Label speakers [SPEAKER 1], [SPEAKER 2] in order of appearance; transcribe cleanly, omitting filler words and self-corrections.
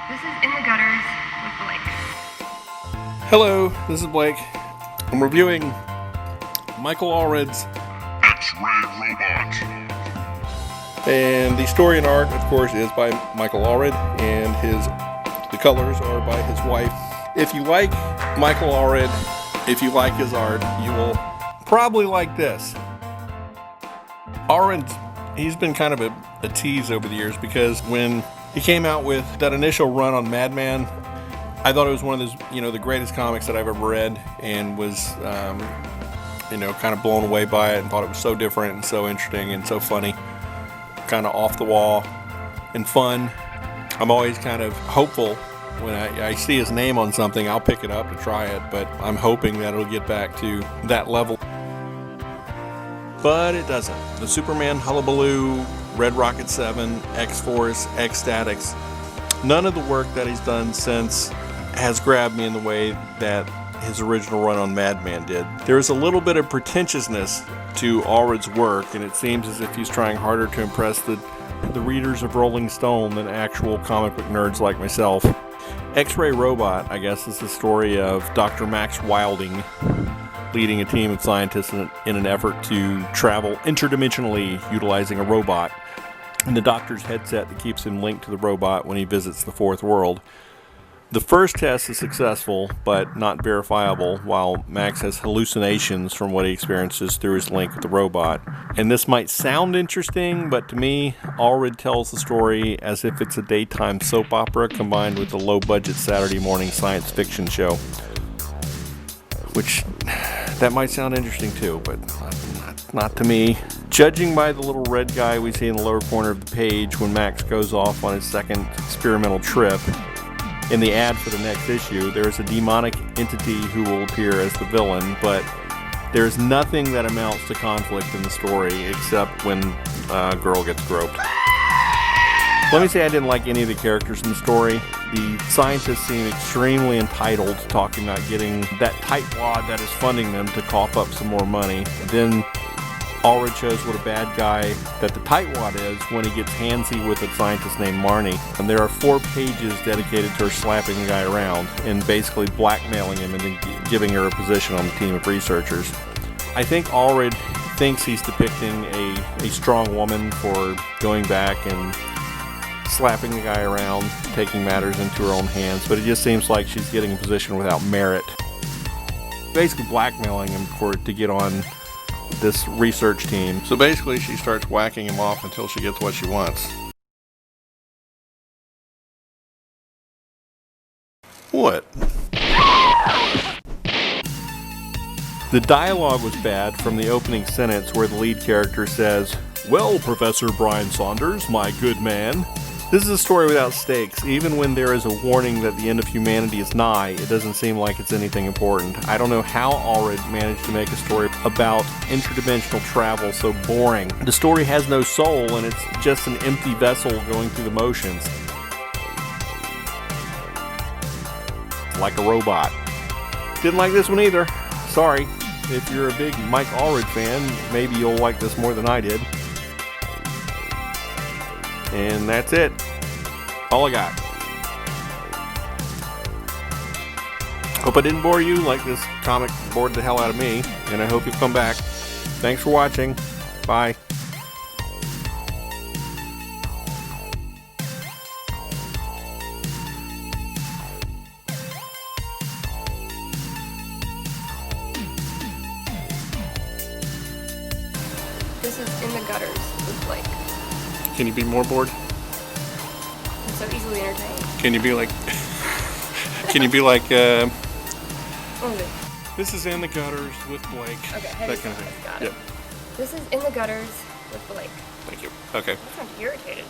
[SPEAKER 1] This is In the Gutters with Blake.
[SPEAKER 2] Hello, this is Blake. I'm reviewing Michael Allred's
[SPEAKER 3] Allred.
[SPEAKER 2] And the story and art, of course, is by Michael Allred, and the colors are by his wife. If you like Michael Allred, if you like his art, you will probably like this. Allred, he's been kind of a tease over the years, because when he came out with that initial run on Mad Men, I thought it was one of those, the greatest comics that I've ever read, and was, kind of blown away by it, and thought it was so different and so interesting and so funny, kind of off the wall and fun. I'm always kind of hopeful when I see his name on something. I'll pick it up to try it, but I'm hoping that it'll get back to that level. But it doesn't. The Superman Hullabaloo, Red Rocket 7, X-Force, X-Statix, none of the work that he's done since has grabbed me in the way that his original run on Mad Men did. There's a little bit of pretentiousness to Allred's work, and it seems as if he's trying harder to impress the readers of Rolling Stone than actual comic book nerds like myself. X-Ray Robot, I guess, is the story of Dr. Max Wilding leading a team of scientists in an effort to travel interdimensionally utilizing a robot, and the doctor's headset that keeps him linked to the robot when he visits the fourth world. The first test is successful, but not verifiable, while Max has hallucinations from what he experiences through his link with the robot. And this might sound interesting, but to me, Allred tells the story as if it's a daytime soap opera combined with a low-budget Saturday morning science fiction show. Which, that might sound interesting too, but not to me. Judging by the little red guy we see in the lower corner of the page when Max goes off on his second experimental trip, in the ad for the next issue, there is a demonic entity who will appear as the villain, but there's nothing that amounts to conflict in the story except when a girl gets groped. Let me say I didn't like any of the characters in the story. The scientists seem extremely entitled, talking about getting that tightwad that is funding them to cough up some more money. Then Allred shows what a bad guy that the tightwad is when he gets handsy with a scientist named Marnie. And there are 4 pages dedicated to her slapping the guy around and basically blackmailing him into giving her a position on the team of researchers. I think Allred thinks he's depicting a strong woman for going back and slapping the guy around, taking matters into her own hands, but it just seems like she's getting a position without merit. Basically blackmailing him to get on this research team. So basically she starts whacking him off until she gets what she wants. What? The dialogue was bad from the opening sentence where the lead character says, "Well, Professor Brian Saunders, my good man." This is a story without stakes. Even when there is a warning that the end of humanity is nigh, it doesn't seem like it's anything important. I don't know how Allred managed to make a story about interdimensional travel so boring. The story has no soul, and it's just an empty vessel going through the motions. Like a robot. Didn't like this one either. Sorry. If you're a big Mike Allred fan, maybe you'll like this more than I did. And that's it. All I got. Hope I didn't bore you like this comic bored the hell out of me, and I hope you'll come back. Thanks for watching. Bye.
[SPEAKER 1] This is In the Gutters with Blake.
[SPEAKER 2] Can you be more bored?
[SPEAKER 1] I'm so easily entertained.
[SPEAKER 2] Can you be like...
[SPEAKER 1] What was it?
[SPEAKER 2] This is In the Gutters with Blake.
[SPEAKER 1] Okay,
[SPEAKER 2] that kind of thing.
[SPEAKER 1] Got it.
[SPEAKER 2] Yep.
[SPEAKER 1] This is In the Gutters with Blake.
[SPEAKER 2] Thank you. Okay.
[SPEAKER 1] I sound irritated.